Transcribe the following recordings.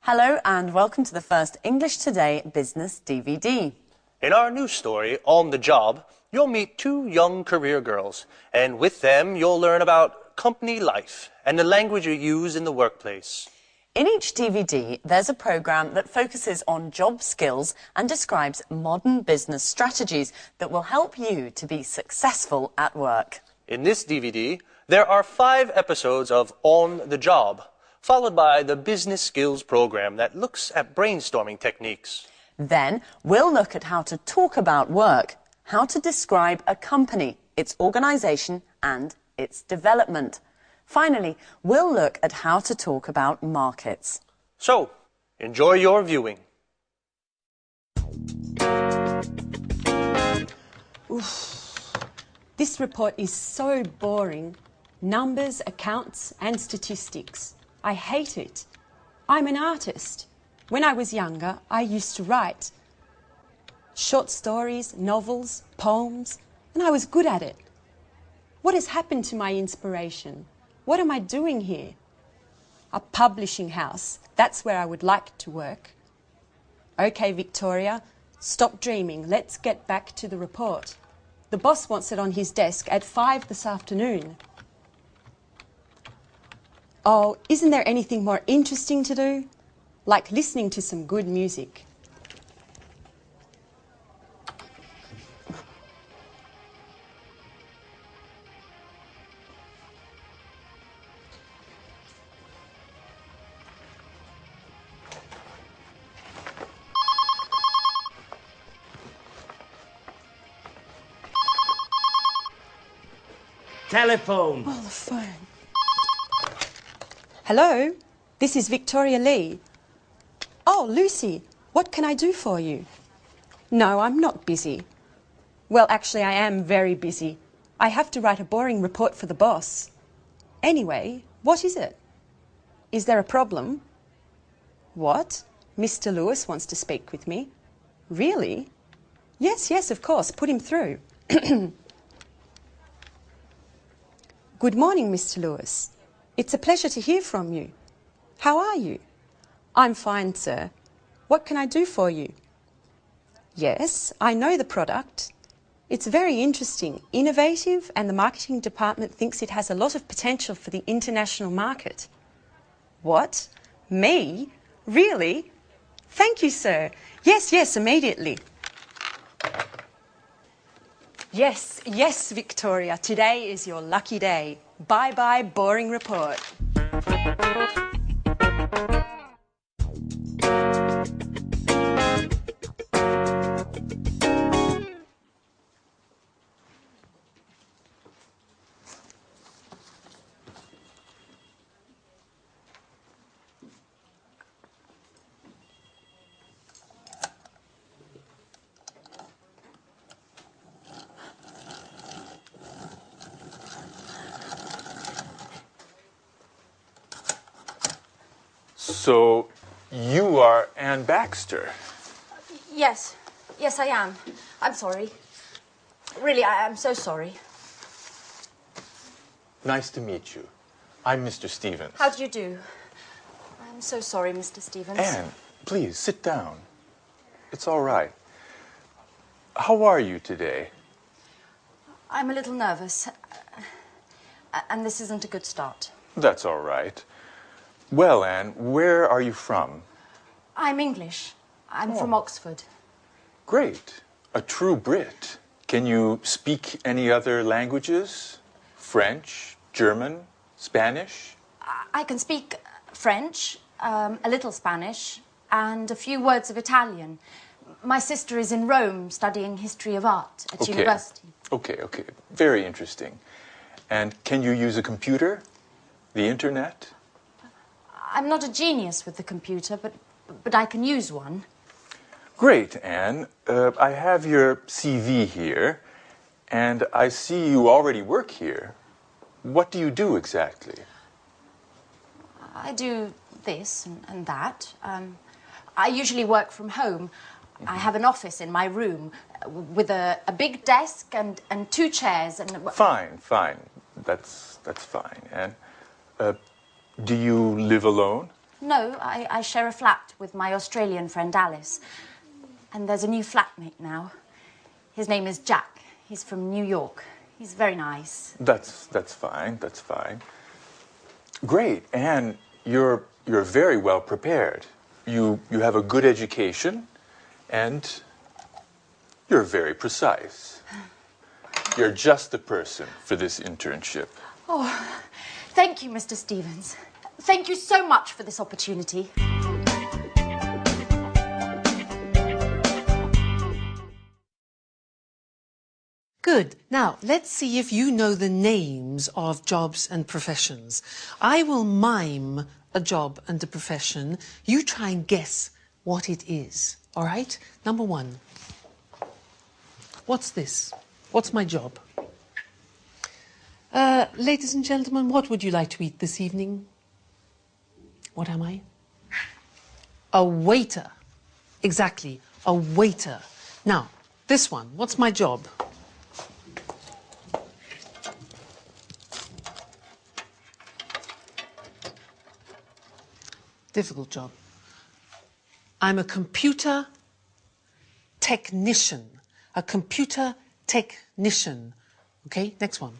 Hello and welcome to the first English Today Business DVD. In our new story, On the Job, you'll meet two young career girls, and with them you'll learn about company life and the language you use in the workplace. In each DVD, there's a program that focuses on job skills and describes modern business strategies that will help you to be successful at work. In this DVD, there are 5 episodes of On the Job, followed by the business skills program that looks at brainstorming techniques. Then we'll look at how to talk about work, how to describe a company, its organisation and its development. Finally, we'll look at how to talk about markets. So, enjoy your viewing. Oof. This report is so boring. Numbers, accounts and statistics. I hate it. I'm an artist. When I was younger, I used to write short stories, novels, poems, and I was good at it. What has happened to my inspiration? What am I doing here? A publishing house. That's where I would like to work. Okay, Victoria, stop dreaming. Let's get back to the report. The boss wants it on his desk at 5 this afternoon. Oh, isn't there anything more interesting to do? Like listening to some good music. Telephone. Oh, the phone. Hello, this is Victoria Lee. Oh, Lucy, what can I do for you? No, I'm not busy. Well, actually, I am very busy. I have to write a boring report for the boss. Anyway, what is it? Is there a problem? What? Mr. Lewis wants to speak with me. Really? Yes, of course. Put him through. Good morning, Mr. Lewis. It's a pleasure to hear from you. How are you? I'm fine, sir. What can I do for you? Yes, I know the product. It's very interesting, innovative, and the marketing department thinks it has a lot of potential for the international market. What? Me? Really? Thank you, sir. Yes, immediately. Yes, Victoria. Today is your lucky day. Bye-bye, boring report. So, you are Anne Baxter. Yes, I am. I'm sorry. Really, I'm so sorry. Nice to meet you. I'm Mr. Stevens. How do you do? I'm so sorry, Mr. Stevens. Anne, please, sit down. It's all right. How are you today? I'm a little nervous. And this isn't a good start. That's all right. Well, Anne, where are you from? I'm English. I'm from Oxford. Great. A true Brit. Can you speak any other languages? French, German, Spanish? I can speak French, a little Spanish, and a few words of Italian. My sister is in Rome studying history of art at university. Okay. Very interesting. And can you use a computer? The internet? I'm not a genius with the computer, but I can use one. Great, Anne. I have your CV here, and I see you already work here. What do you do exactly? I do this and that. I usually work from home. I have an office in my room with a big desk and 2 chairs and... Fine. That's fine. And do you live alone? No, I share a flat with my Australian friend Alice. And there's a new flatmate now. His name is Jack. He's from New York. He's very nice. That's fine, that's fine. Great, and you're very well prepared. You have a good education, and you're very precise. You're just the person for this internship. Oh, thank you, Mr. Stevens. Thank you so much for this opportunity. Good. Now, let's see if you know the names of jobs and professions. I will mime a job and a profession. You try and guess what it is. All right? Number one. What's this? What's my job? Ladies and gentlemen, what would you like to eat this evening? What am I? A waiter. Exactly, a waiter. Now, this one, what's my job? Difficult job. I'm a computer technician. A computer technician. Okay, next one.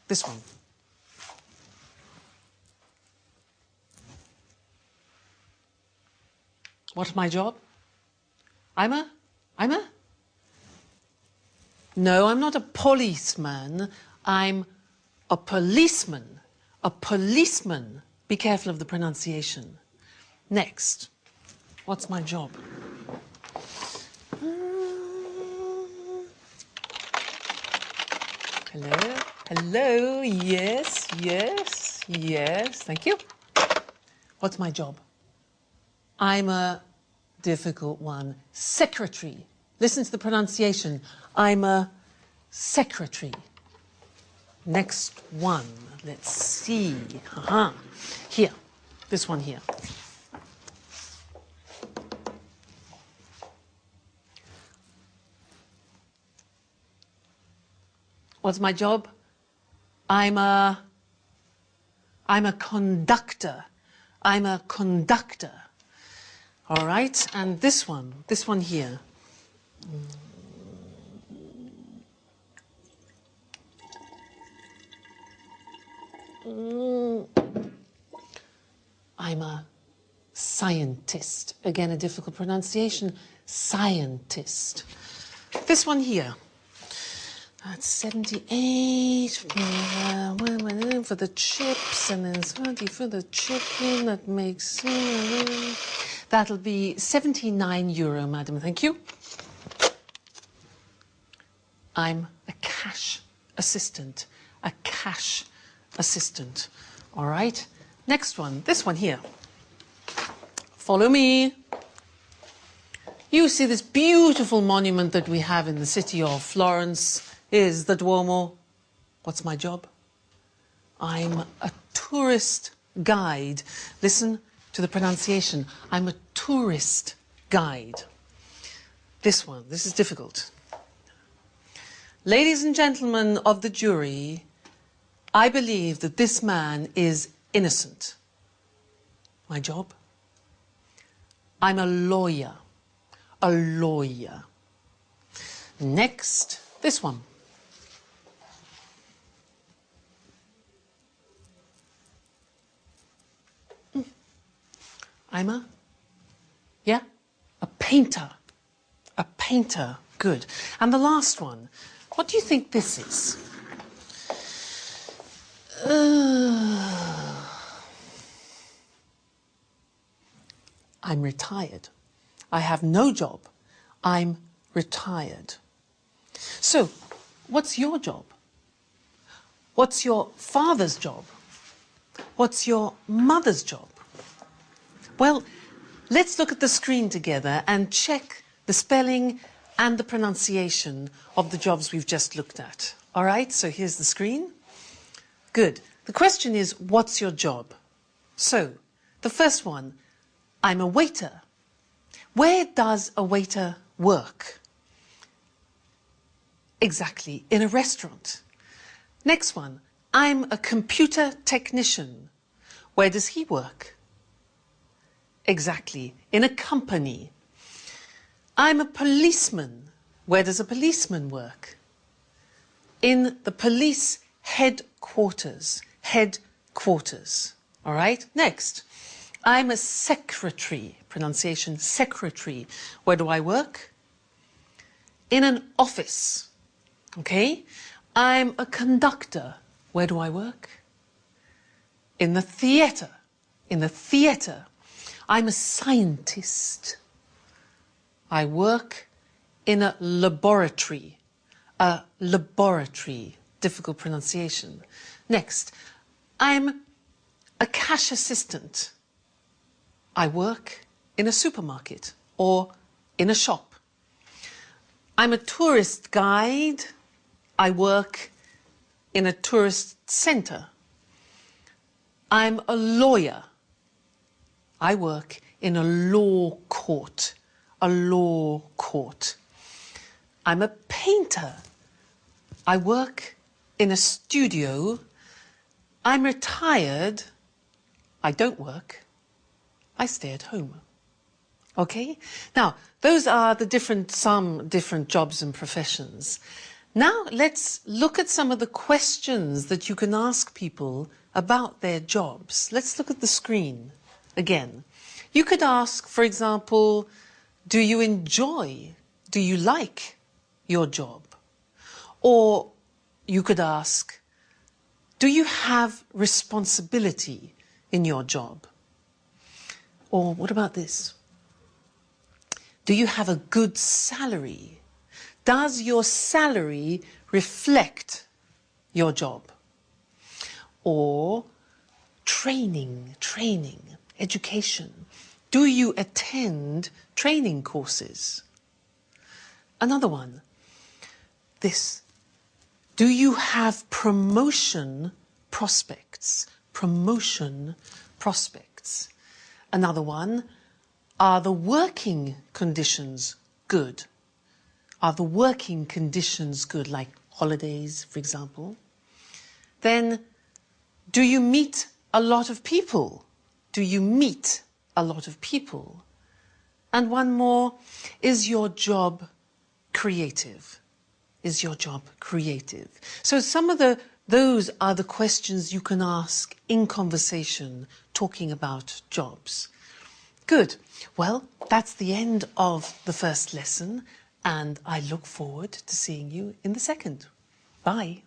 This one. What's my job? No, I'm not a policeman. I'm a policeman. A policeman. Be careful of the pronunciation. Next. What's my job? Hello? Hello? Yes, yes, yes. Thank you. What's my job? I'm a difficult one. Secretary. Listen to the pronunciation. I'm a secretary. Next one. Let's see. Here. This one here. What's my job? I'm a conductor. I'm a conductor. All right, and this one here. I'm a scientist. Again, a difficult pronunciation. Scientist. This one here. That's 78 for the chips, and then 20 for the chicken. That makes... that'll be €79, madam. Thank you. I'm a cash assistant. A cash assistant. All right. Next one. This one here. Follow me. You see this beautiful monument that we have in the city of Florence is the Duomo. What's my job? I'm a tourist guide. Listen to the pronunciation. I'm a tourist guide. This one, this is difficult. Ladies and gentlemen of the jury, I believe that this man is innocent. My job? I'm a lawyer. A lawyer. Next, this one. I'm a painter. A painter. Good. And the last one. What do you think this is? I'm retired. I have no job. I'm retired. So, what's your job? What's your father's job? What's your mother's job? Well, let's look at the screen together and check the spelling and the pronunciation of the jobs we've just looked at. All right, so here's the screen. Good. The question is, what's your job? So, the first one, I'm a waiter. Where does a waiter work? Exactly, in a restaurant. Next one, I'm a computer technician. Where does he work? Exactly. In a company. I'm a policeman. Where does a policeman work? In the police headquarters. Headquarters. All right? Next. I'm a secretary. Pronunciation, secretary. Where do I work? In an office. Okay? I'm a conductor. Where do I work? In the theatre. In the theatre. I'm a scientist. I work in a laboratory. A laboratory. Difficult pronunciation. Next. I'm a cash assistant. I work in a supermarket or in a shop. I'm a tourist guide. I work in a tourist centre. I'm a lawyer. I work in a law court. A law court. I'm a painter. I work in a studio. I'm retired. I don't work. I stay at home. Okay? Now, those are the some different jobs and professions. Now, let's look at some of the questions that you can ask people about their jobs. Let's look at the screen again. You could ask, for example, do you enjoy, do you like your job? Or you could ask, do you have responsibility in your job? Or what about this? Do you have a good salary? Does your salary reflect your job? Or training, education. Do you attend training courses? Another one, this. Do you have promotion prospects? Promotion prospects. Another one, are the working conditions good? Are the working conditions good, like holidays, for example? Then, do you meet a lot of people? Do you meet a lot of people? And one more, is your job creative? Is your job creative? So some of those are the questions you can ask in conversation, talking about jobs. Good. Well, that's the end of the first lesson, and I look forward to seeing you in the second. Bye.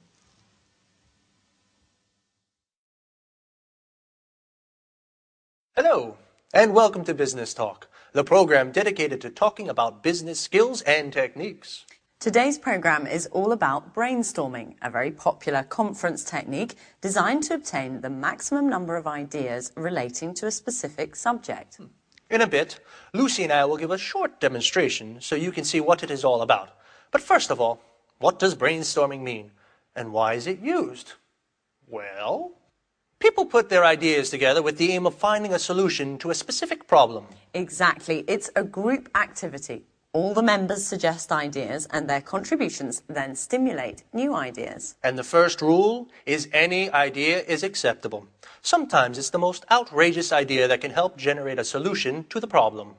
Hello, and welcome to Business Talk, the program dedicated to talking about business skills and techniques. Today's programme is all about brainstorming, a very popular conference technique designed to obtain the maximum number of ideas relating to a specific subject. In a bit, Lucy and I will give a short demonstration so you can see what it is all about. But first of all, what does brainstorming mean? And why is it used? Well, people put their ideas together with the aim of finding a solution to a specific problem. Exactly. It's a group activity. All the members suggest ideas and their contributions then stimulate new ideas. And the first rule is any idea is acceptable. Sometimes it's the most outrageous idea that can help generate a solution to the problem.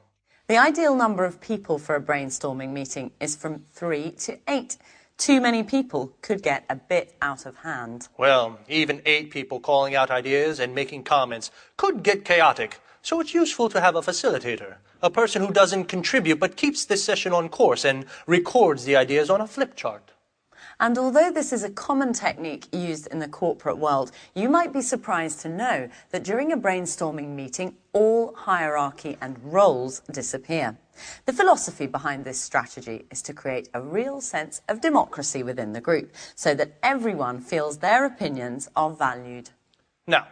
The ideal number of people for a brainstorming meeting is from 3 to 8. Too many people could get a bit out of hand. Well, even 8 people calling out ideas and making comments could get chaotic. So it's useful to have a facilitator, a person who doesn't contribute but keeps this session on course and records the ideas on a flip chart. And although this is a common technique used in the corporate world, you might be surprised to know that during a brainstorming meeting, all hierarchy and roles disappear. The philosophy behind this strategy is to create a real sense of democracy within the group, so that everyone feels their opinions are valued. Now,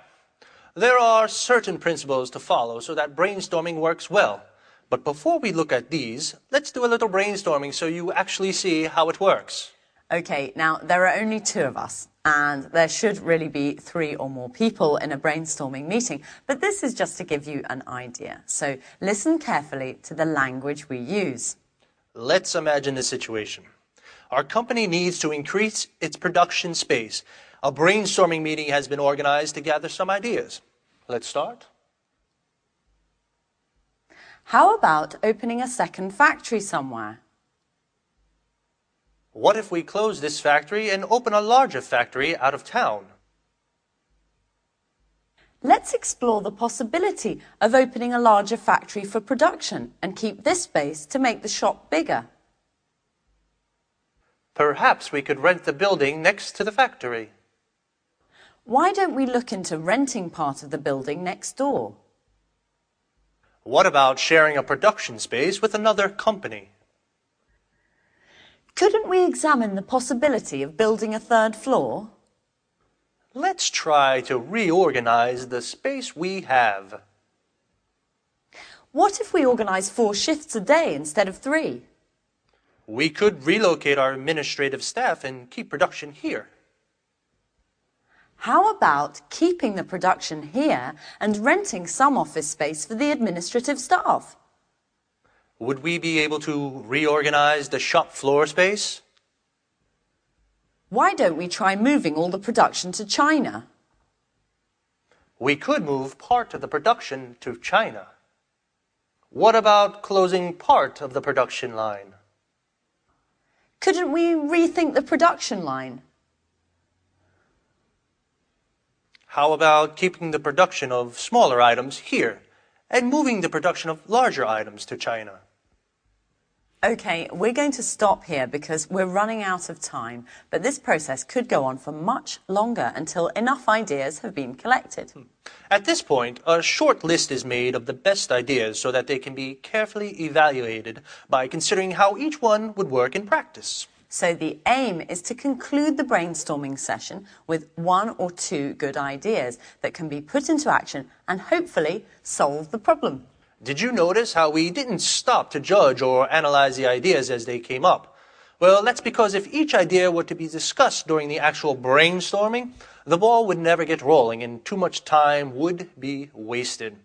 there are certain principles to follow so that brainstorming works well. But before we look at these, let's do a little brainstorming so you actually see how it works. Okay, now there are only 2 of us, and there should really be 3 or more people in a brainstorming meeting, but this is just to give you an idea. So listen carefully to the language we use. Let's imagine the situation. Our company needs to increase its production space. A brainstorming meeting has been organized to gather some ideas. Let's start. How about opening a second factory somewhere? What if we close this factory and open a larger factory out of town? Let's explore the possibility of opening a larger factory for production and keep this space to make the shop bigger. Perhaps we could rent the building next to the factory. Why don't we look into renting part of the building next door? What about sharing a production space with another company? Couldn't we examine the possibility of building a third floor? Let's try to reorganize the space we have. What if we organise 4 shifts a day instead of 3? We could relocate our administrative staff and keep production here. How about keeping the production here and renting some office space for the administrative staff? Would we be able to reorganize the shop floor space? Why don't we try moving all the production to China? We could move part of the production to China. What about closing part of the production line? Couldn't we rethink the production line? How about keeping the production of smaller items here and moving the production of larger items to China? OK, we're going to stop here because we're running out of time, but this process could go on for much longer until enough ideas have been collected. At this point, a short list is made of the best ideas so that they can be carefully evaluated by considering how each one would work in practice. So the aim is to conclude the brainstorming session with 1 or 2 good ideas that can be put into action and hopefully solve the problem. Did you notice how we didn't stop to judge or analyze the ideas as they came up? Well, that's because if each idea were to be discussed during the actual brainstorming, the ball would never get rolling and too much time would be wasted.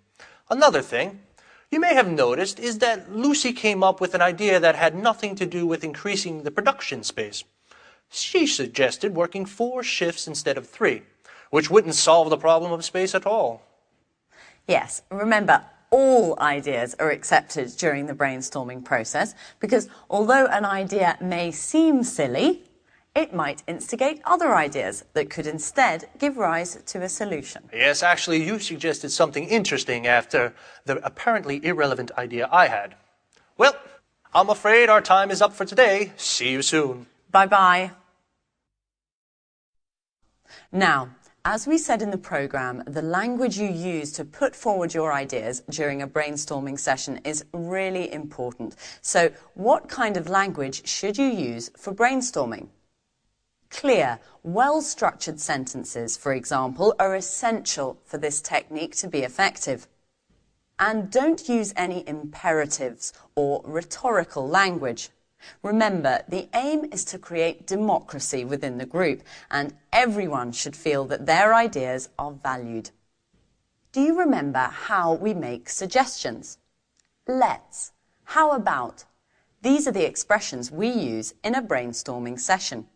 Another thing you may have noticed is that Lucy came up with an idea that had nothing to do with increasing the production space. She suggested working 4 shifts instead of 3, which wouldn't solve the problem of space at all. Yes, remember, all ideas are accepted during the brainstorming process because although an idea may seem silly, it might instigate other ideas that could instead give rise to a solution. Yes, actually, you suggested something interesting after the apparently irrelevant idea I had. Well, I'm afraid our time is up for today. See you soon. Bye-bye. Now, as we said in the programme, the language you use to put forward your ideas during a brainstorming session is really important. So, what kind of language should you use for brainstorming? Clear, well-structured sentences, for example, are essential for this technique to be effective. And don't use any imperatives or rhetorical language. Remember, the aim is to create democracy within the group, and everyone should feel that their ideas are valued. Do you remember how we make suggestions? Let's, how about? These are the expressions we use in a brainstorming session.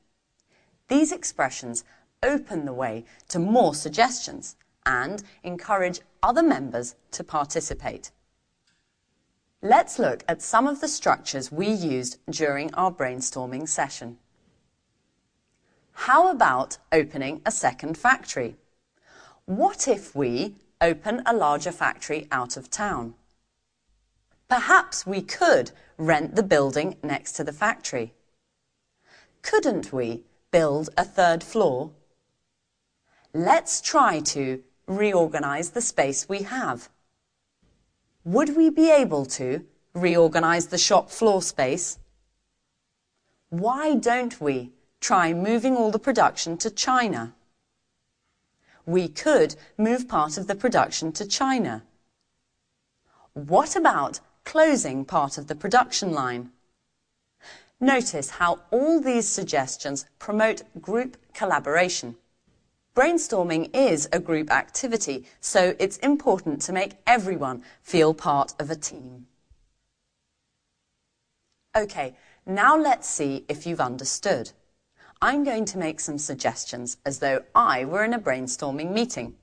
These expressions open the way to more suggestions and encourage other members to participate. Let's look at some of the structures we used during our brainstorming session. How about opening a second factory? What if we open a larger factory out of town? Perhaps we could rent the building next to the factory. Couldn't we build a third floor? Let's try to reorganize the space we have. Would we be able to reorganize the shop floor space? Why don't we try moving all the production to China? We could move part of the production to China. What about closing part of the production line? Notice how all these suggestions promote group collaboration. Brainstorming is a group activity, so it's important to make everyone feel part of a team. OK, now let's see if you've understood. I'm going to make some suggestions as though I were in a brainstorming meeting.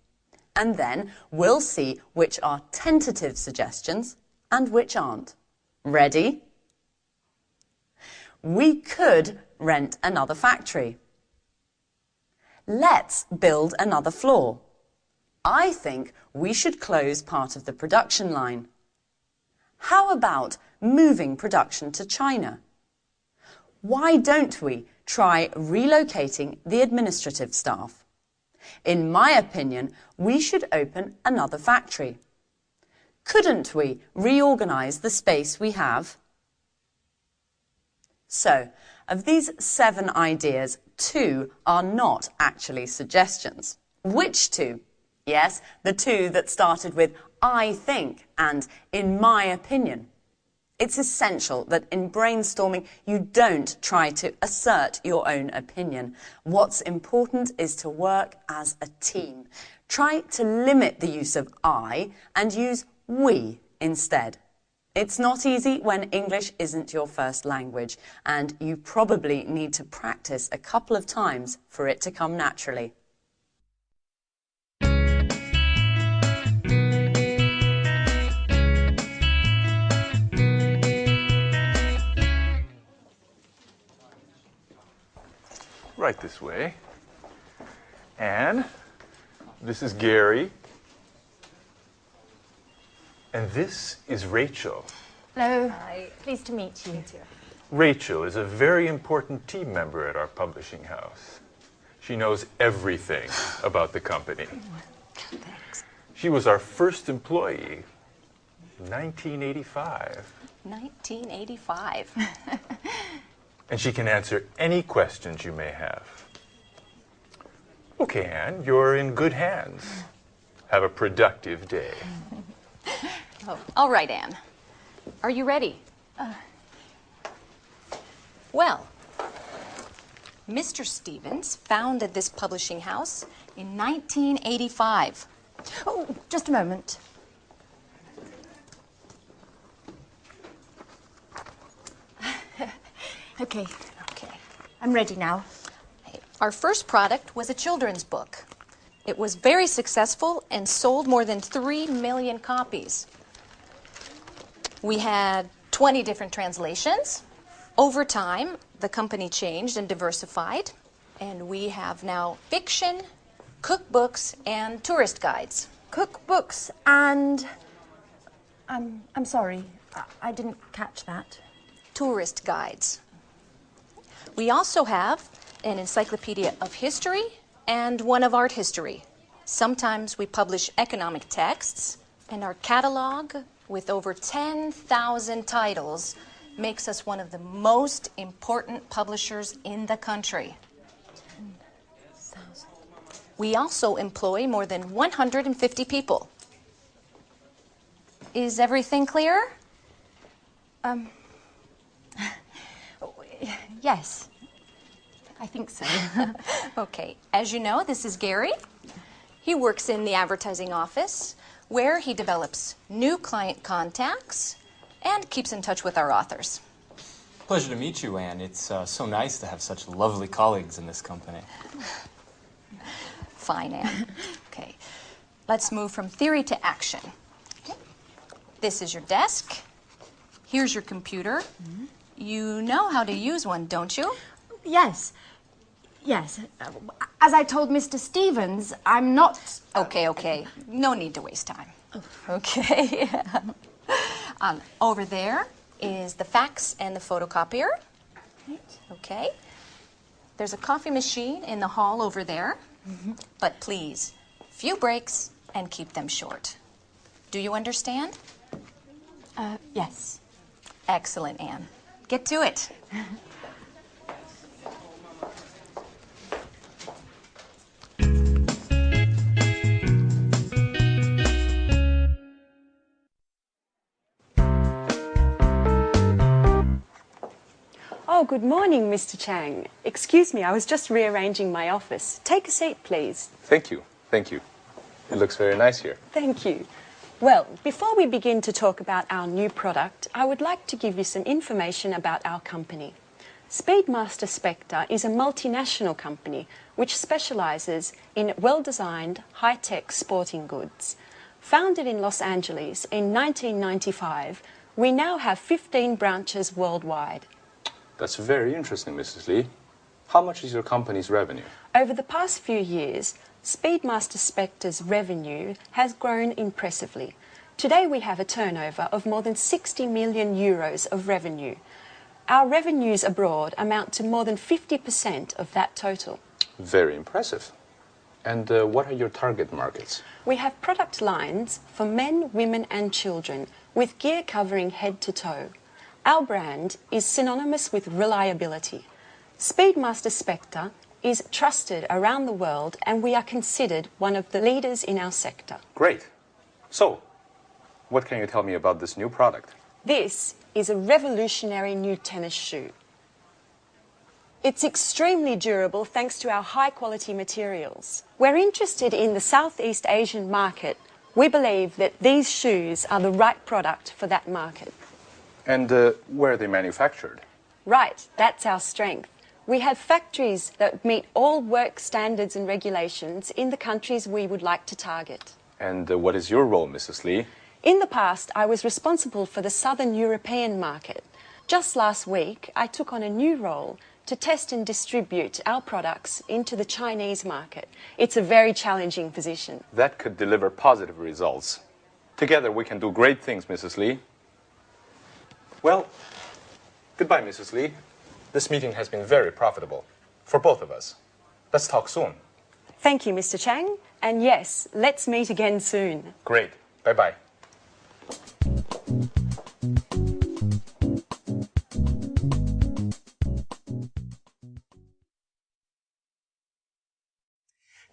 And then we'll see which are tentative suggestions and which aren't. Ready? We could rent another factory. Let's build another floor. I think we should close part of the production line. How about moving production to China? Why don't we try relocating the administrative staff? In my opinion, we should open another factory. Couldn't we reorganize the space we have? So, of these 7 ideas, 2 are not actually suggestions. Which 2? Yes, the 2 that started with I think and in my opinion. It's essential that in brainstorming you don't try to assert your own opinion. What's important is to work as a team. Try to limit the use of I and use we instead. It's not easy when English isn't your first language, and you probably need to practice a couple of times for it to come naturally. Right this way. Anne, this is Gary. And this is Rachel. Hello. Hi. Pleased to meet you. Rachel is a very important team member at our publishing house. She knows everything about the company. Thanks. She was our first employee, 1985. 1985. And she can answer any questions you may have. Okay, Anne, you're in good hands. Have a productive day. Oh, all right, Anne. Are you ready? Well, Mr. Stevens founded this publishing house in 1985. Oh, just a moment. Okay. I'm ready now. Our first product was a children's book. It was very successful and sold more than 3 million copies. We had 20 different translations. Over time, the company changed and diversified, and we have now fiction, cookbooks, and tourist guides. Cookbooks and... I'm sorry, I didn't catch that. Tourist guides. We also have an encyclopedia of history and one of art history. Sometimes we publish economic texts, and our catalog with over 10,000 titles makes us one of the most important publishers in the country. 10,000. We also employ more than 150 people. Is everything clear? Yes, I think so. Okay, as you know, this is Gary. He works in the advertising office, where he develops new client contacts and keeps in touch with our authors. Pleasure to meet you, Anne. It's so nice to have such lovely colleagues in this company. Fine, Anne. Okay, let's move from theory to action. Okay. This is your desk. Here's your computer. Mm-hmm. You know how to use one, don't you? Yes. As I told Mr. Stevens, I'm not... Okay. No need to waste time. Okay. Over there is the fax and the photocopier. Okay. There's a coffee machine in the hall over there. Mm-hmm. But please, few breaks and keep them short. Do you understand? Yes. Excellent, Anne. Get to it. Oh, good morning, Mr. Chang. Excuse me, I was just rearranging my office. Take a seat, please. Thank you. It looks very nice here. Thank you. Well, before we begin to talk about our new product, I would like to give you some information about our company. Speedmaster Spectre is a multinational company which specialises in well-designed, high-tech sporting goods. Founded in Los Angeles in 1995, we now have 15 branches worldwide. That's very interesting, Mrs. Lee. How much is your company's revenue? Over the past few years, Speedmaster Spector's revenue has grown impressively. Today we have a turnover of more than 60 million euros of revenue. Our revenues abroad amount to more than 50% of that total. Very impressive. And what are your target markets? We have product lines for men, women and children with gear covering head to toe. Our brand is synonymous with reliability. Speedmaster Spector is trusted around the world and we are considered one of the leaders in our sector. Great. So, what can you tell me about this new product? This is a revolutionary new tennis shoe. It's extremely durable thanks to our high-quality materials. We're interested in the Southeast Asian market. We believe that these shoes are the right product for that market. And where are they manufactured? Right, that's our strength. We have factories that meet all work standards and regulations in the countries we would like to target. And what is your role, Mrs. Lee? In the past, I was responsible for the Southern European market. Just last week, I took on a new role to test and distribute our products into the Chinese market. It's a very challenging position. That could deliver positive results. Together we can do great things, Mrs. Lee. Well, goodbye, Mrs. Lee. This meeting has been very profitable for both of us. Let's talk soon. Thank you, Mr. Chang. And yes, let's meet again soon. Great. Bye-bye.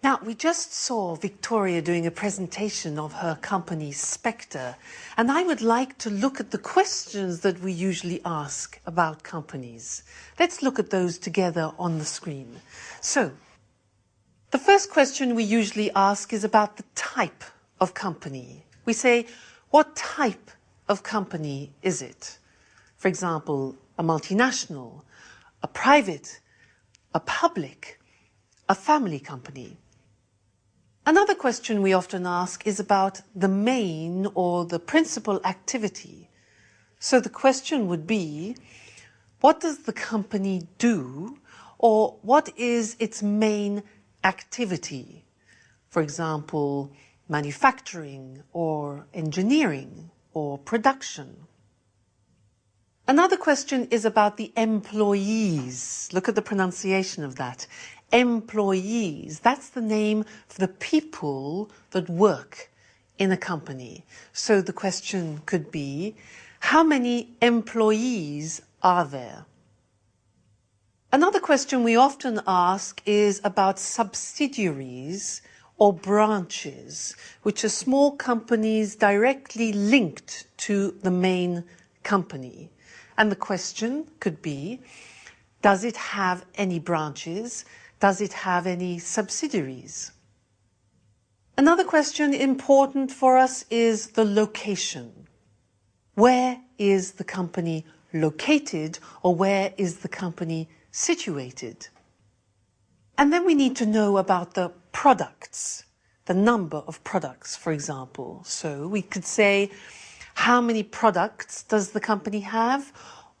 Now, we just saw Victoria doing a presentation of her company, Spector, and I would like to look at the questions that we usually ask about companies. Let's look at those together on the screen. So, the first question we usually ask is about the type of company. We say, what type of company is it? For example, a multinational, a private, a public, a family company. Another question we often ask is about the main or the principal activity. So the question would be, what does the company do, or what is its main activity? For example, manufacturing or engineering or production. Another question is about the employees. Look at the pronunciation of that. Employees, that's the name for the people that work in a company. So the question could be, how many employees are there? Another question we often ask is about subsidiaries or branches, which are small companies directly linked to the main company. And the question could be, does it have any branches? Does it have any subsidiaries? Another question important for us is the location. Where is the company located, or where is the company situated? And then we need to know about the products, the number of products, for example. So we could say, how many products does the company have,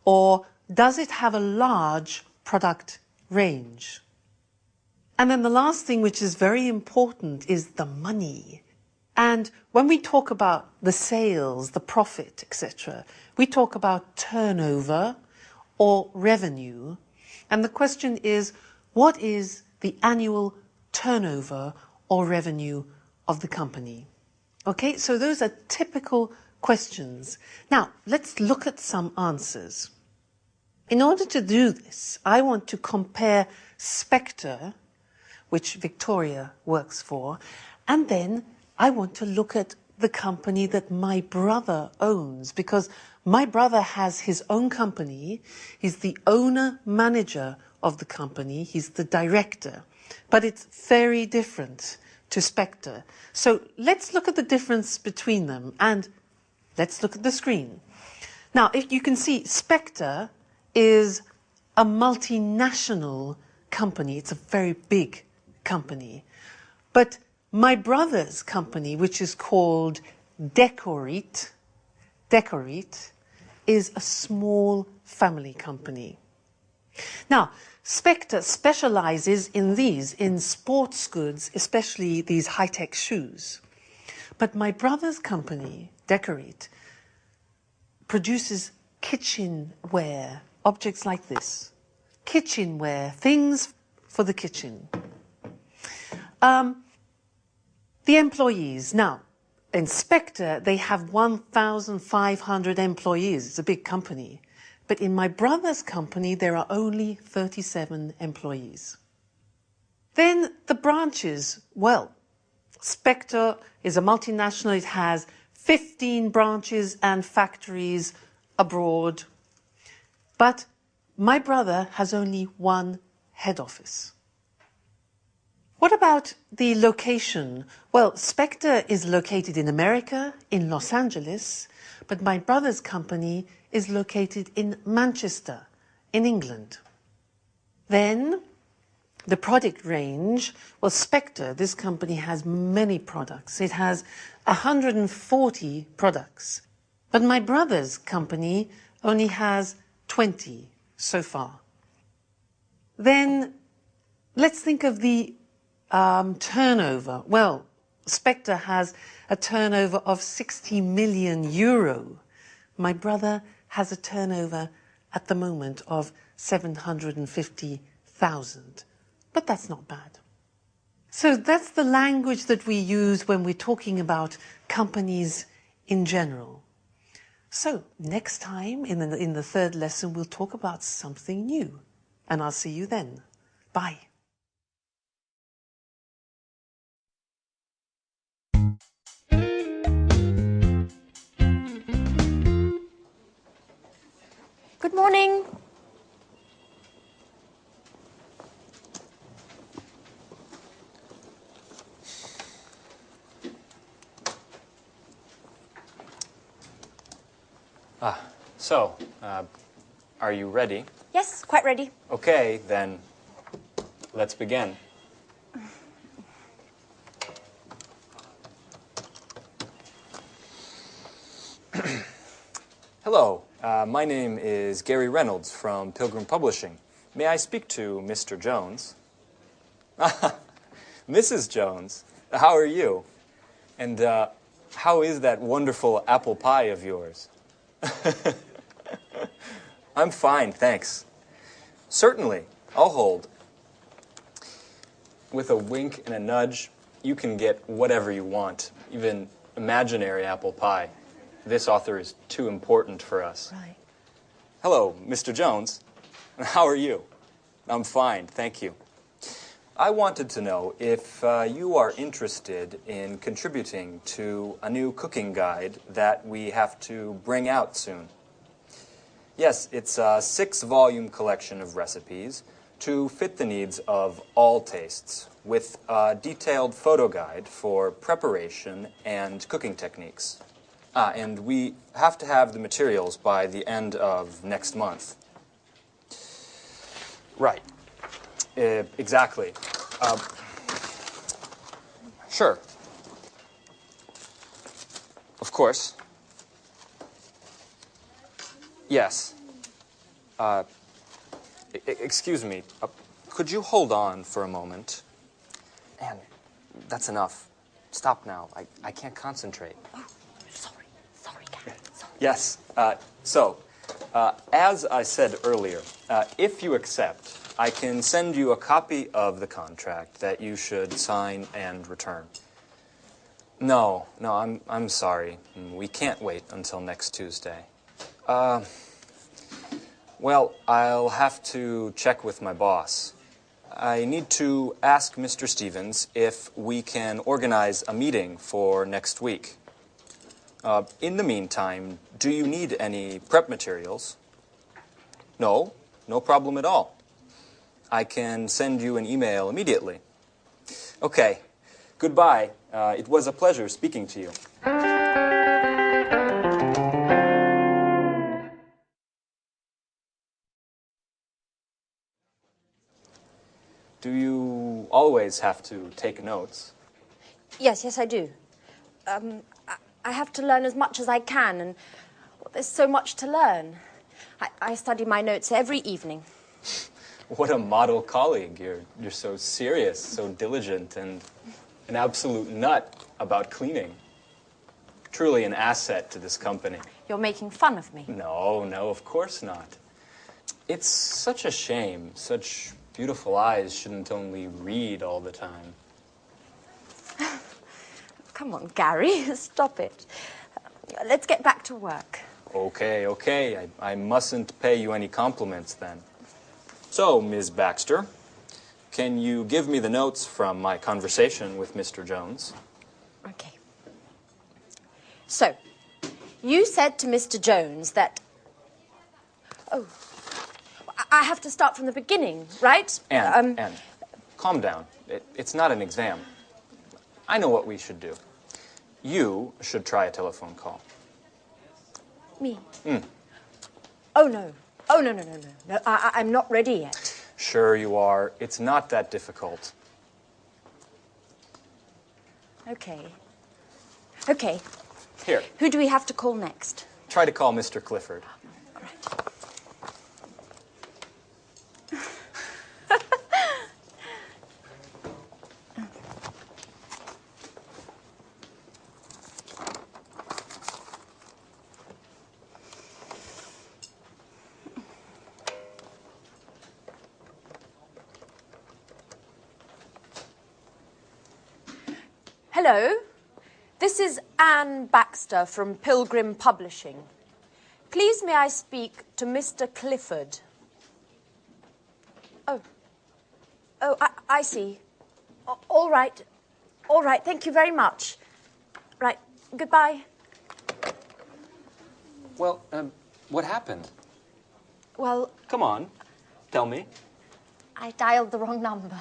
or does it have a large product range? And then the last thing, which is very important, is the money. And when we talk about the sales, the profit, etc., we talk about turnover or revenue. And the question is, what is the annual turnover or revenue of the company? Okay, so those are typical questions. Now, let's look at some answers. In order to do this, I want to compare Spector, which Victoria works for, and then I want to look at the company that my brother owns, because my brother has his own company. He's the owner-manager of the company. He's the director. But it's very different to Spector. So let's look at the difference between them, and let's look at the screen. Now, if you can see, Spector is a multinational company. It's a very big company. But My brother's company, which is called Decorate, is a small family company. Now, Spectre specializes in sports goods, especially these high-tech shoes. But my brother's company, Decorate, produces kitchenware, objects like this. Kitchenware, things for the kitchen. The employees. Now, in Spectre, they have 1,500 employees. It's a big company. But in my brother's company, there are only 37 employees. Then the branches. Well, Spectre is a multinational. It has 15 branches and factories abroad. But my brother has only one head office. What about the location? Well, Spectre is located in America, in Los Angeles, but my brother's company is located in Manchester, in England. Then, the product range, well, Spectre, this company has many products. It has 140 products. But my brother's company only has 20 so far. Then, let's think of the turnover. Well, Spectre has a turnover of 60 million euro. My brother has a turnover at the moment of 750,000. But that's not bad. So that's the language that we use when we're talking about companies in general. So next time in the third lesson, we'll talk about something new. And I'll see you then. Bye. Good morning. So, are you ready? Yes, quite ready. Okay, then let's begin. Hello, my name is Gary Reynolds from Pilgrim Publishing. May I speak to Mr. Jones? Mrs. Jones, how are you? And how is that wonderful apple pie of yours? I'm fine, thanks. Certainly, I'll hold. With a wink and a nudge, you can get whatever you want, even imaginary apple pie. This author is too important for us. Right. Hello, Mr. Jones. How are you? I'm fine, thank you. I wanted to know if you are interested in contributing to a new cooking guide that we have to bring out soon. Yes, it's a 6-volume collection of recipes to fit the needs of all tastes, with a detailed photo guide for preparation and cooking techniques. And we have to have the materials by the end of next month. Right. Exactly. Sure. Of course. Yes. Excuse me. Could you hold on for a moment? Anne, that's enough. Stop now. I can't concentrate. Oh, sorry, Gary. Sorry. Yes. As I said earlier, if you accept, I can send you a copy of the contract that you should sign and return. No, I'm sorry. We can't wait until next Tuesday. Well, I'll have to check with my boss. I need to ask Mr. Stevens if we can organize a meeting for next week. In the meantime, do you need any prep materials? No problem at all. I can send you an email immediately. Okay, goodbye. It was a pleasure speaking to you. Do you always have to take notes? Yes, I do. I have to learn as much as I can, and there's so much to learn. I study my notes every evening. What a model colleague. You're so serious, so diligent, and an absolute nut about cleaning. Truly an asset to this company. You're making fun of me. No, of course not. It's such a shame. Such beautiful eyes shouldn't only read all the time. Come on, Gary, stop it. Let's get back to work. Okay. I mustn't pay you any compliments then. So, Ms. Baxter, can you give me the notes from my conversation with Mr. Jones? Okay. So, you said to Mr. Jones that... Oh, I have to start from the beginning, right? Anne, calm down. It's not an exam. I know what we should do. You should try a telephone call. Me? Oh, no. No, I'm not ready yet. Sure you are. It's not that difficult. Okay. Here, Who do we have to call next? try to call Mr. Clifford. All right. Hello, this is Anne Baxter from Pilgrim Publishing. Please may I speak to Mr. Clifford? Oh, I see. All right, thank you very much. Right, goodbye. Well, what happened? Well, Come on, tell me. I dialed the wrong number.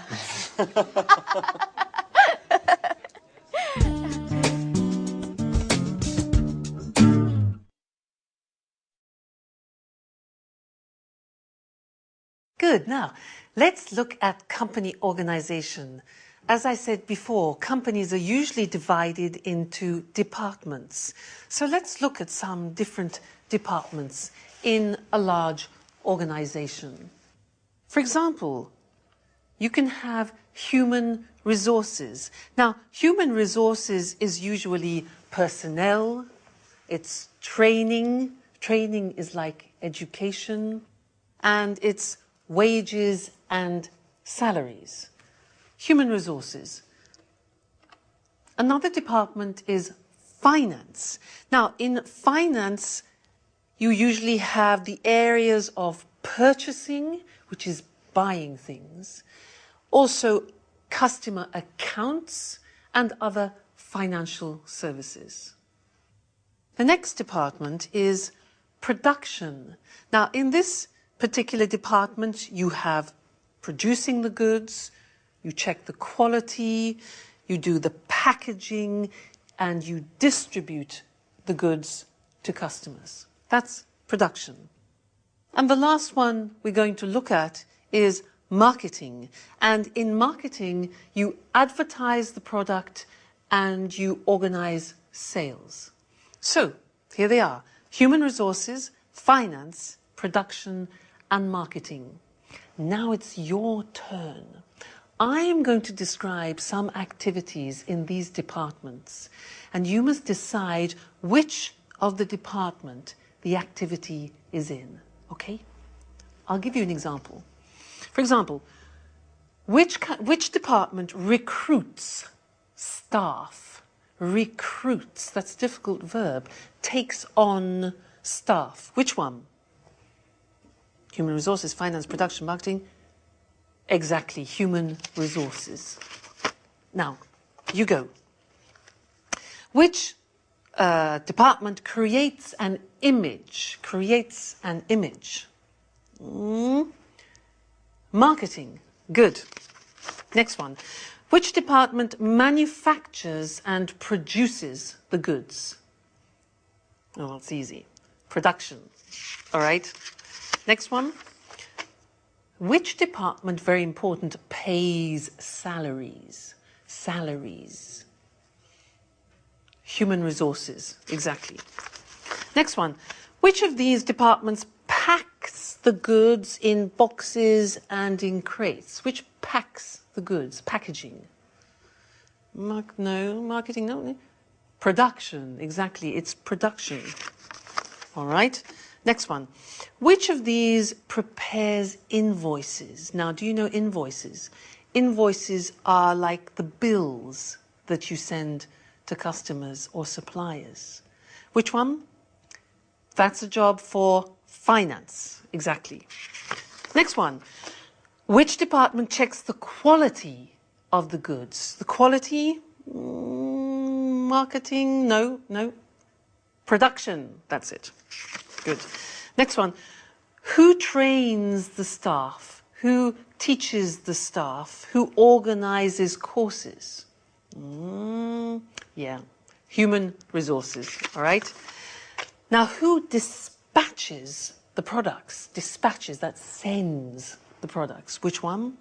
Good. Now, let's look at company organization. As I said before, companies are usually divided into departments. So let's look at some different departments in a large organization. For example, you can have human resources. Now, human resources is usually personnel, it's training. Training is like education, and it's wages and salaries. Human resources. Another department is finance. Now, in finance, you usually have the areas of purchasing, which is buying things, also customer accounts and other financial services. The next department is production. Now, in this particular department, you have producing the goods, you check the quality, you do the packaging, and you distribute the goods to customers. That's production. And the last one we're going to look at is marketing. And in marketing, you advertise the product and you organize sales. So, here they are: human resources, finance, production, and marketing. Now it's your turn. I am going to describe some activities in these departments, and you must decide which of the department the activity is in, okay? I'll give you an example. For example, which department recruits staff? Recruits, that's a difficult verb, takes on staff. Which one? Human resources, finance, production, marketing. Exactly, human resources. Now, you go. Which department creates an image? Creates an image. Marketing. Good. Next one. Which department manufactures and produces the goods? Oh, it's easy. Production. All right. Next one. Which department, very important, pays salaries? Salaries. Human resources, exactly. Next one. Which of these departments packs the goods in boxes and in crates? Which packs the goods? Packaging. No. Marketing, no. Production, exactly. It's production. All right. Next one. Which of these prepares invoices? Now, do you know invoices? Invoices are like the bills that you send to customers or suppliers. Which one? That's a job for finance, exactly. Next one. Which department checks the quality of the goods? The quality? Marketing? No. Production, that's it. Good. Next one. Who trains the staff? Who teaches the staff? Who organizes courses? Yeah, human resources, all right? Now, who dispatches the products? Dispatches, that sends the products. Which one?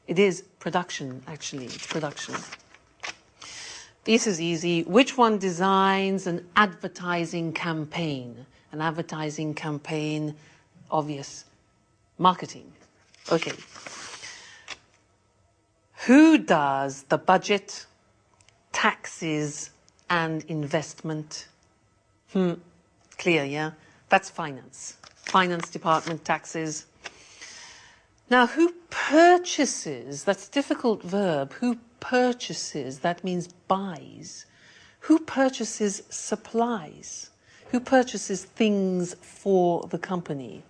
It is production, actually. It's production. This is easy. Which one designs an advertising campaign? An advertising campaign, obvious. Marketing. Okay. Who does the budget, taxes, and investment? Clear, yeah? That's finance. Finance department, taxes. Now, who purchases? That's a difficult verb. Who purchases? That means buys. Who purchases supplies? Who purchases things for the company?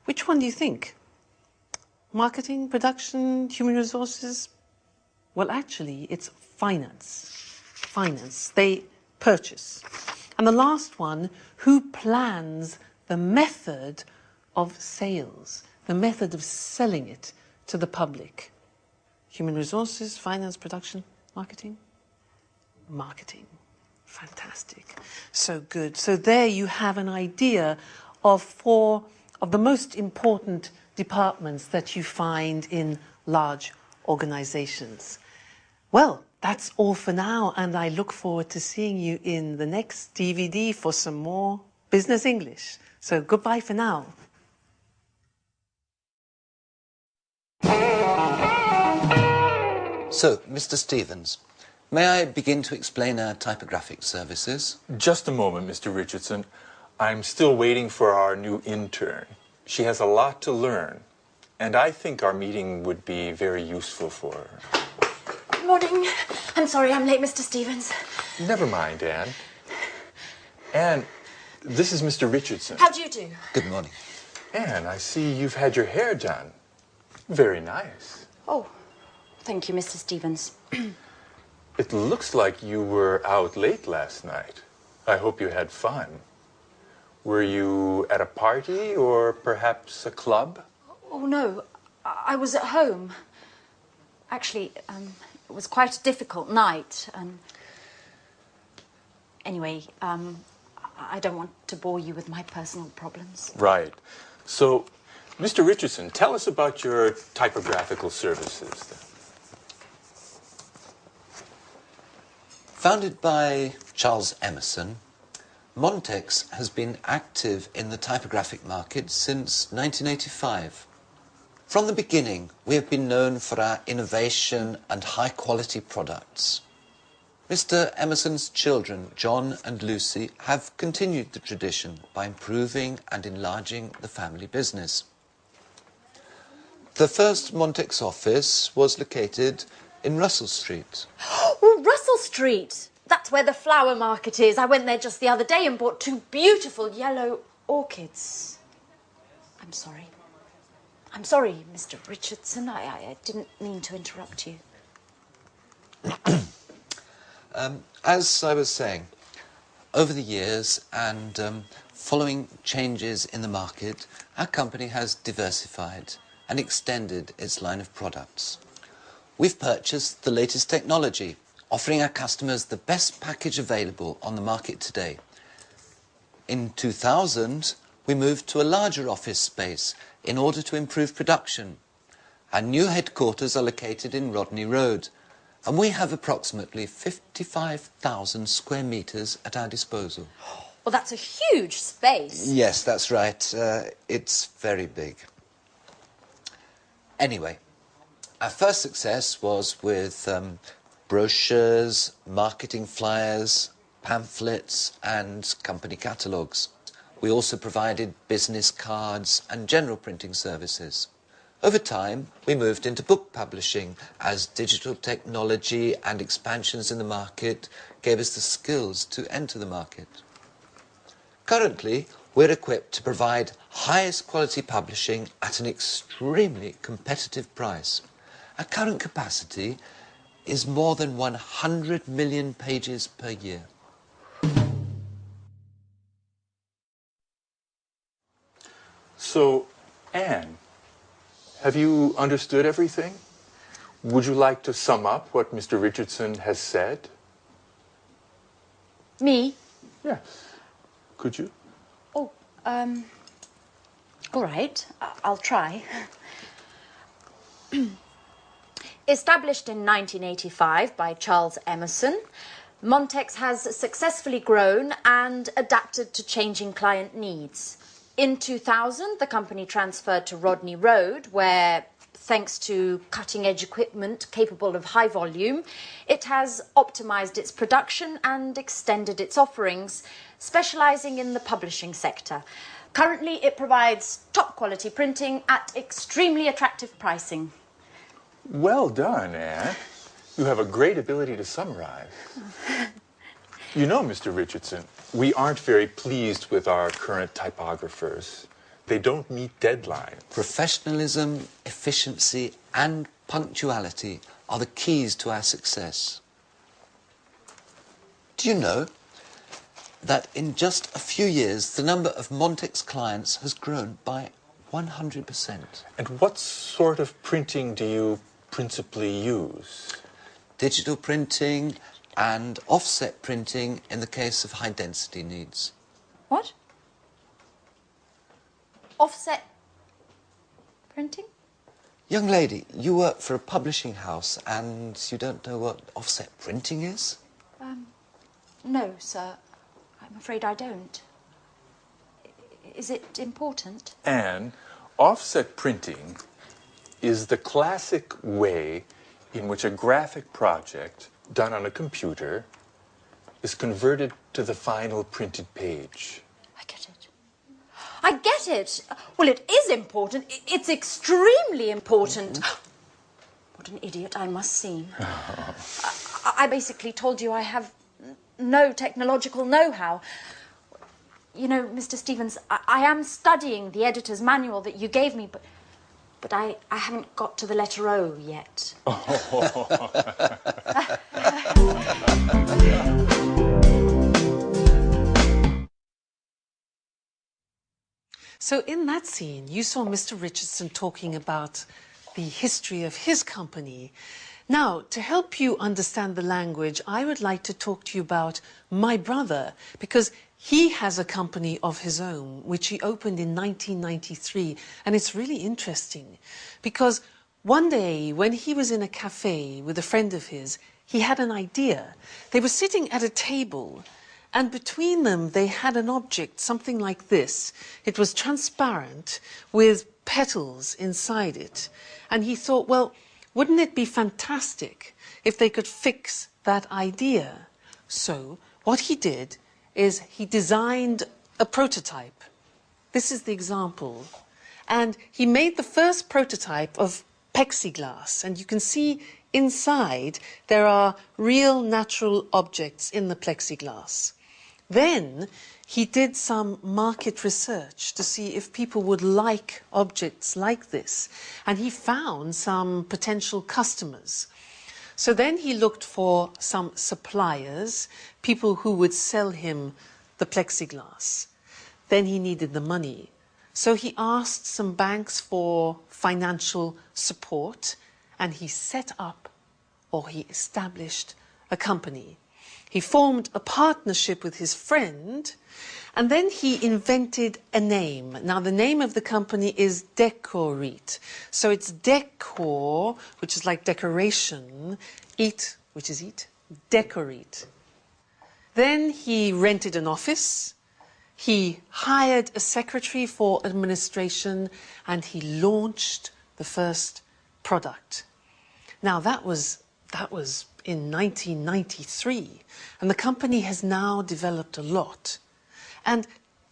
Which one do you think? Marketing, production, human resources? Well, actually, it's finance. Finance. They purchase. And the last one, who plans the method of sales? The method of selling it to the public? Human resources, finance, production, marketing? Marketing. Fantastic. So good. So there you have an idea of 4 of the most important departments that you find in large organizations. Well, that's all for now, and I look forward to seeing you in the next DVD for some more business English. So goodbye for now. So, Mr. Stevens, may I begin to explain our typographic services? Just a moment, Mr. Richardson. I'm still waiting for our new intern. She has a lot to learn, and I think our meeting would be very useful for her. Good morning. I'm sorry I'm late, Mr. Stevens. Never mind, Anne. Anne, this is Mr. Richardson. How do you do? Good morning. Anne, I see you've had your hair done. Very nice. Oh, thank you, Mr. Stevens. It looks like you were out late last night. I hope you had fun. Were you at a party or perhaps a club? Oh, no. I was at home. Actually, it was quite a difficult night. Anyway, I don't want to bore you with my personal problems. Right. So, Mr. Richardson, tell us about your typographical services then. Founded by Charles Emerson, Montex has been active in the typographic market since 1985. From the beginning, we have been known for our innovation and high-quality products. Mr. Emerson's children, John and Lucy, have continued the tradition by improving and enlarging the family business. The first Montex office was located in Russell Street. Oh, Russell Street! That's where the flower market is. I went there just the other day and bought 2 beautiful yellow orchids. I'm sorry. I'm sorry, Mr. Richardson. I didn't mean to interrupt you. As I was saying, over the years and following changes in the market, our company has diversified and extended its line of products. We've purchased the latest technology, offering our customers the best package available on the market today. In 2000, we moved to a larger office space in order to improve production. Our new headquarters are located in Rodney Road, And we have approximately 55,000 square metres at our disposal. Well, that's a huge space. Yes, that's right. It's very big. Anyway, our first success was with brochures, marketing flyers, pamphlets and company catalogues. We also provided business cards and general printing services. Over time, we moved into book publishing as digital technology and expansions in the market gave us the skills to enter the market. Currently, we're equipped to provide highest quality publishing at an extremely competitive price. Our current capacity is more than 100 million pages per year. So, Anne, have you understood everything? Would you like to sum up what Mr. Richardson has said? Me? Yes. Could you? Oh, all right, I'll try. Established in 1985 by Charles Emerson, Montex has successfully grown and adapted to changing client needs. In 2000, the company transferred to Rodney Road, where, thanks to cutting-edge equipment capable of high volume, it has optimized its production and extended its offerings, specializing in the publishing sector. Currently, it provides top-quality printing at extremely attractive pricing. Well done, Anne. You have a great ability to summarize. You know, Mr. Richardson, we aren't very pleased with our current typographers. They don't meet deadlines. Professionalism, efficiency and punctuality are the keys to our success. Do you know that in just a few years the number of Montex clients has grown by 100%? And what sort of printing do you principally use? Digital printing and offset printing in the case of high density needs. What? Offset printing? Young lady, you work for a publishing house and you don't know what offset printing is? No, sir. I'm afraid I don't. Is it important? Anne, offset printing is the classic way in which a graphic project done on a computer is converted to the final printed page. I get it. I get it. Well, it is important. It's extremely important. What an idiot I must seem. I basically told you I have no technological know-how. You know, Mr. Stevens, I am studying the editor's manual that you gave me, but I haven't got to the letter O yet. So in that scene, you saw Mr. Richardson talking about the history of his company. Now, to help you understand the language, I would like to talk to you about my brother, because he has a company of his own, which he opened in 1993. And it's really interesting, because one day when he was in a cafe with a friend of his, he had an idea. They were sitting at a table, and between them they had an object, something like this. It was transparent with petals inside it. And he thought, well, wouldn't it be fantastic if they could fix that idea? So what he did is he designed a prototype. This is the example. And he made the first prototype of plexiglass. And you can see inside there are real natural objects in the plexiglass. Then he did some market research to see if people would like objects like this. And he found some potential customers. So then he looked for some suppliers, people who would sell him the plexiglass. Then he needed the money. So he asked some banks for financial support, and he set up, or he established, a company. He formed a partnership with his friend, And then he invented a name. Now, the name of the company is Decorit. So it's decor, which is like decoration, eat, which is eat, Decorit. Then he rented an office, he hired a secretary for administration, and he launched the first product. Now, that was in 1993, and the company has now developed a lot. And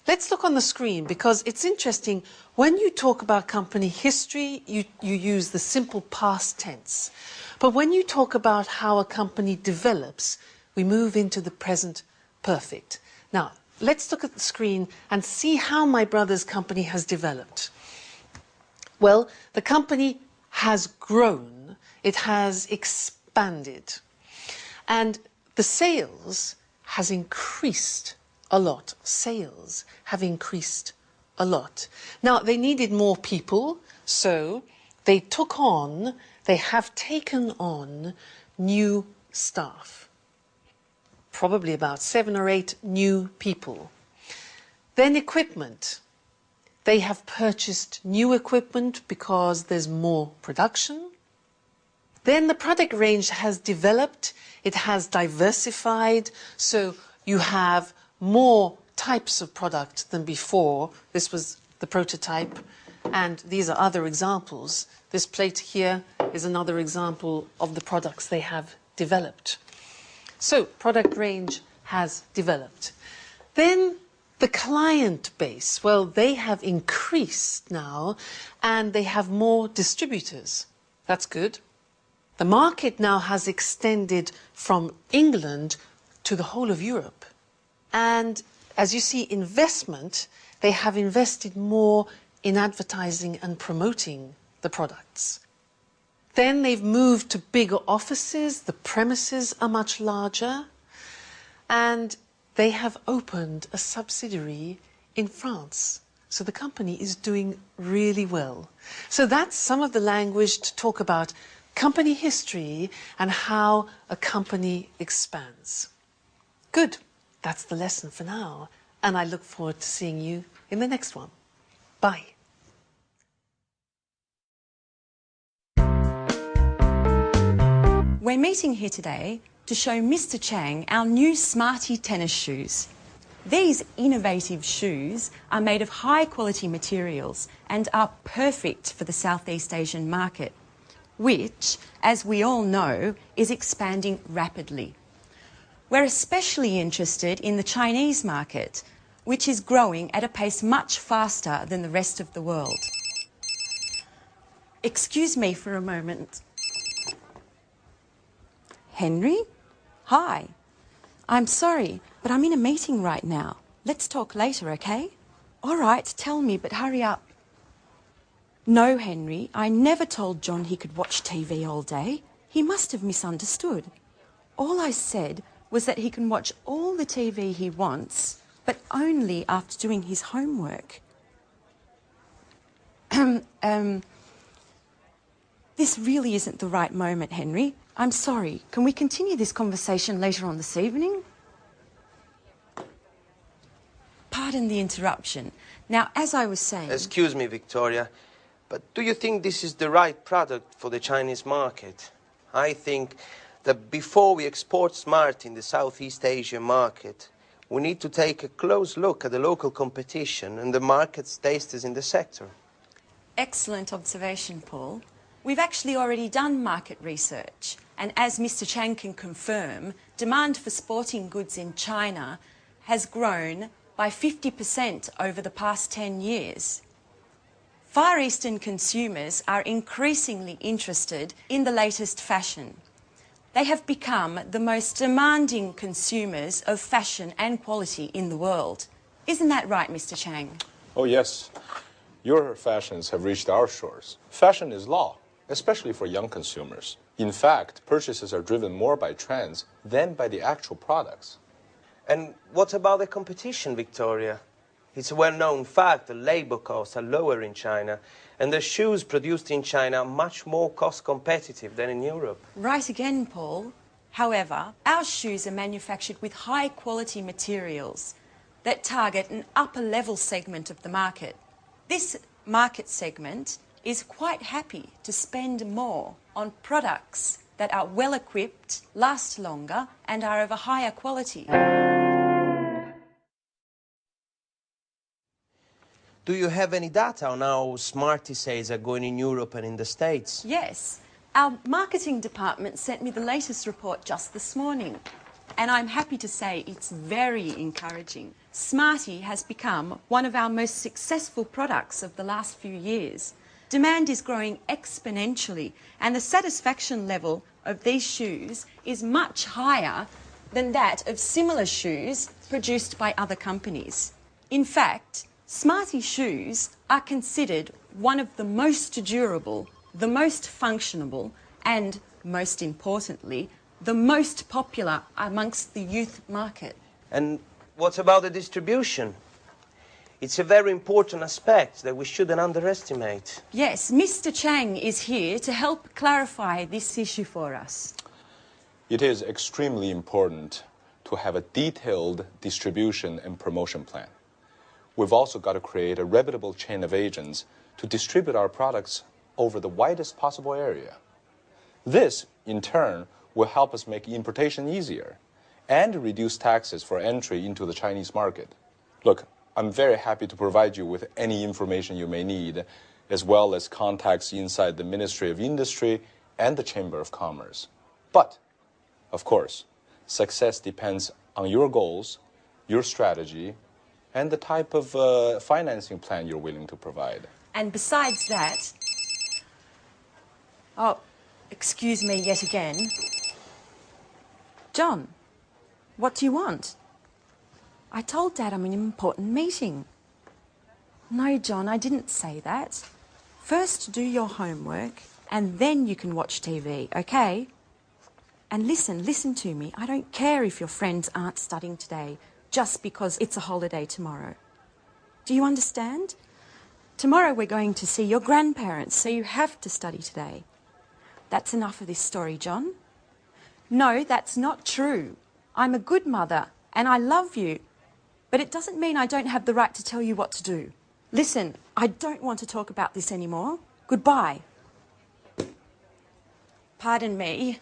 let's look on the screen, because it's interesting. When you talk about company history, you use the simple past tense. But when you talk about how a company develops, we move into the present perfect. Now, let's look at the screen and see how my brother's company has developed. Well, the company has grown. It has expanded. And the sales has increased a lot. Sales have increased a lot. Now, they needed more people, so they have taken on new staff. Probably about 7 or 8 new people. Then equipment. They have purchased new equipment because there's more production. Then the product range has developed. It has diversified, so you have more types of product than before. This was the prototype, and these are other examples. This plate here is another example of the products they have developed. So, product range has developed. Then the client base, well, they have increased now, and they have more distributors. That's good. The market now has extended from England to the whole of Europe. And as you see, investment, they have invested more in advertising and promoting the products. Then they've moved to bigger offices, the premises are much larger, and they have opened a subsidiary in France. So the company is doing really well. So that's some of the language to talk about company history and how a company expands. Good. That's the lesson for now, and I look forward to seeing you in the next one. Bye. We're meeting here today to show Mr. Chang our new Smarty tennis shoes. These innovative shoes are made of high-quality materials and are perfect for the Southeast Asian market, which, as we all know, is expanding rapidly. We're especially interested in the Chinese market, which is growing at a pace much faster than the rest of the world. Excuse me for a moment. Henry? Hi. I'm sorry, but I'm in a meeting right now. Let's talk later, okay? All right, tell me, but hurry up. No, Henry, I never told John he could watch TV all day. He must have misunderstood. All I said was that he can watch all the TV he wants, but only after doing his homework. This really isn't the right moment, Henry. I'm sorry. Can we continue this conversation later on this evening? Pardon the interruption. Now, as I was saying... Excuse me, Victoria, but do you think this is the right product for the Chinese market? I think that before we export Smart in the Southeast Asian market, we need to take a close look at the local competition and the market's tastes in the sector. Excellent observation, Paul. We've actually already done market research, and as Mr. Chang can confirm, demand for sporting goods in China has grown by 50% over the past 10 years. Far Eastern consumers are increasingly interested in the latest fashion. They have become the most demanding consumers of fashion and quality in the world. Isn't that right, Mr. Chang? Oh, yes. Your fashions have reached our shores. Fashion is law, especially for young consumers. In fact, purchases are driven more by trends than by the actual products. And what about the competition, Victoria? It's a well-known fact that labor costs are lower in China, and the shoes produced in China are much more cost-competitive than in Europe. Right again, Paul. However, our shoes are manufactured with high-quality materials. that target an upper level segment of the market. This market segment is quite happy to spend more on products that are well equipped, last longer and are of a higher quality. Do you have any data on how Smarty sales are going in Europe and in the States? Yes, our marketing department sent me the latest report just this morning. And I'm happy to say it's very encouraging. Smarty has become one of our most successful products of the last few years. Demand is growing exponentially, and the satisfaction level of these shoes is much higher than that of similar shoes produced by other companies. In fact, Smarty shoes are considered one of the most durable, the most functional, and most importantly, the most popular amongst the youth market. And what about the distribution? It's a very important aspect that we shouldn't underestimate. Yes, Mr. Chang is here to help clarify this issue for us. It is extremely important to have a detailed distribution and promotion plan. We've also got to create a reputable chain of agents to distribute our products over the widest possible area. This, in turn, will help us make importation easier and reduce taxes for entry into the Chinese market. Look, I'm very happy to provide you with any information you may need, as well as contacts inside the Ministry of Industry and the Chamber of Commerce. But, of course, success depends on your goals, your strategy, and the type of financing plan you're willing to provide. And besides that... Oh, excuse me yet again. John, what do you want? I told Dad I'm in an important meeting. No, John, I didn't say that. First do your homework and then you can watch TV, okay? And listen to me. I don't care if your friends aren't studying today just because it's a holiday tomorrow. Do you understand? Tomorrow we're going to see your grandparents, so you have to study today. That's enough of this story, John. No, that's not true. I'm a good mother and I love you, but it doesn't mean I don't have the right to tell you what to do. Listen, I don't want to talk about this anymore. Goodbye. Pardon me,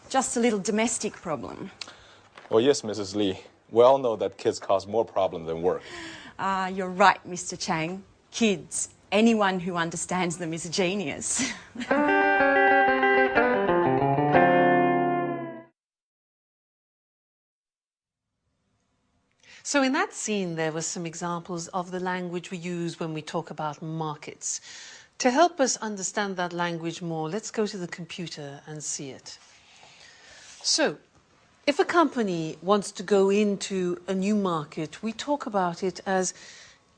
just a little domestic problem. Well, yes, Mrs. Lee. We all know that kids cause more problem than work. You're right, Mr. Chang. Kids, anyone who understands them is a genius. So in that scene, there were some examples of the language we use when we talk about markets. To help us understand that language more, let's go to the computer and see it. So, if a company wants to go into a new market, we talk about it as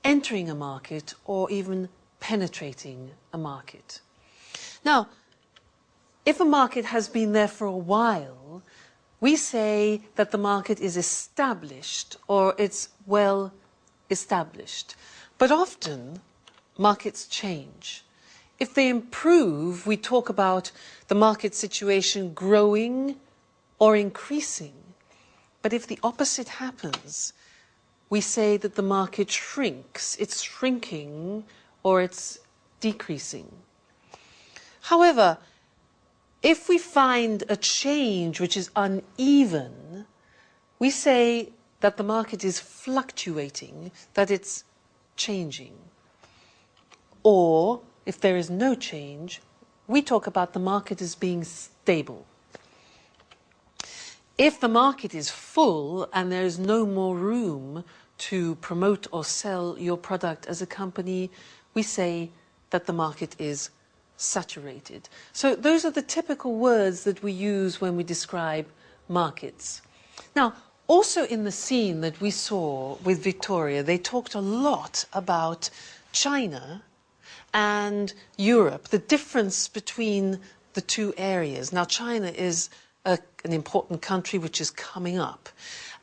entering a market or even penetrating a market. Now, if a market has been there for a while, we say that the market is established or it's well established. But often, markets change. If they improve, we talk about the market situation growing or increasing. But if the opposite happens, we say that the market shrinks, it's shrinking or it's decreasing. However, if we find a change which is uneven, we say that the market is fluctuating, that it's changing. Or, if there is no change, we talk about the market as being stable. If the market is full and there is no more room to promote or sell your product as a company, we say that the market is saturated. So those are the typical words that we use when we describe markets. Now, also in the scene that we saw with Victoria, they talked a lot about China and Europe, the difference between the two areas. Now, China is an important country which is coming up.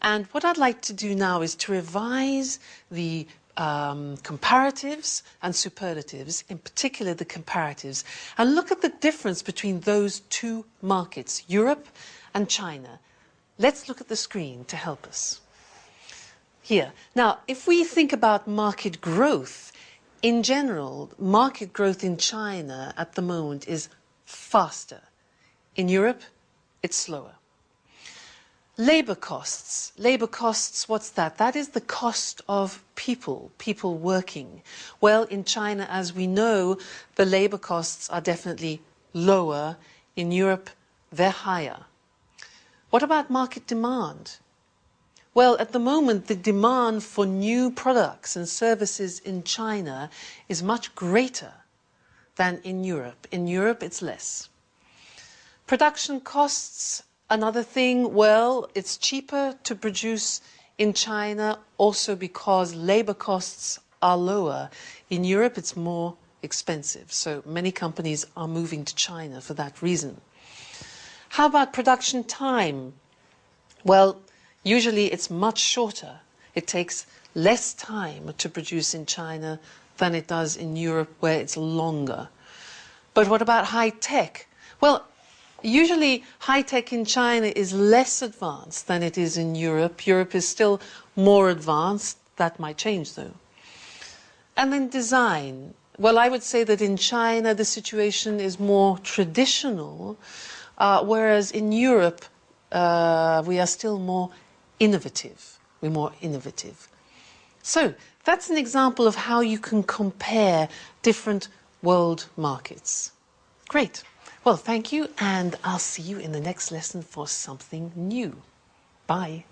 And what I'd like to do now is to revise the comparatives and superlatives, in particular the comparatives, and look at the difference between those two markets, Europe and China. Let's look at the screen to help us. here. Now, if we think about market growth, in general, market growth in China at the moment is faster. In Europe, it's slower. Labor costs. Labor costs, what's that? That is the cost of people working. Well, in China, as we know, the labor costs are definitely lower. In Europe, they're higher. What about market demand? Well, at the moment, the demand for new products and services in China is much greater than in Europe. In Europe, it's less. Production costs, another thing, well, it's cheaper to produce in China also because labor costs are lower. In Europe, it's more expensive. So many companies are moving to China for that reason. How about production time? Well, usually it's much shorter. It takes less time to produce in China than it does in Europe, where it's longer. But what about high tech? Well, usually high tech in China is less advanced than it is in Europe. Europe is still more advanced. That might change, though. And then design. Well, I would say that in China the situation is more traditional, whereas in Europe we are still more innovative. We're more innovative. So that's an example of how you can compare different world markets. Great. Well, thank you, and I'll see you in the next lesson for something new. Bye.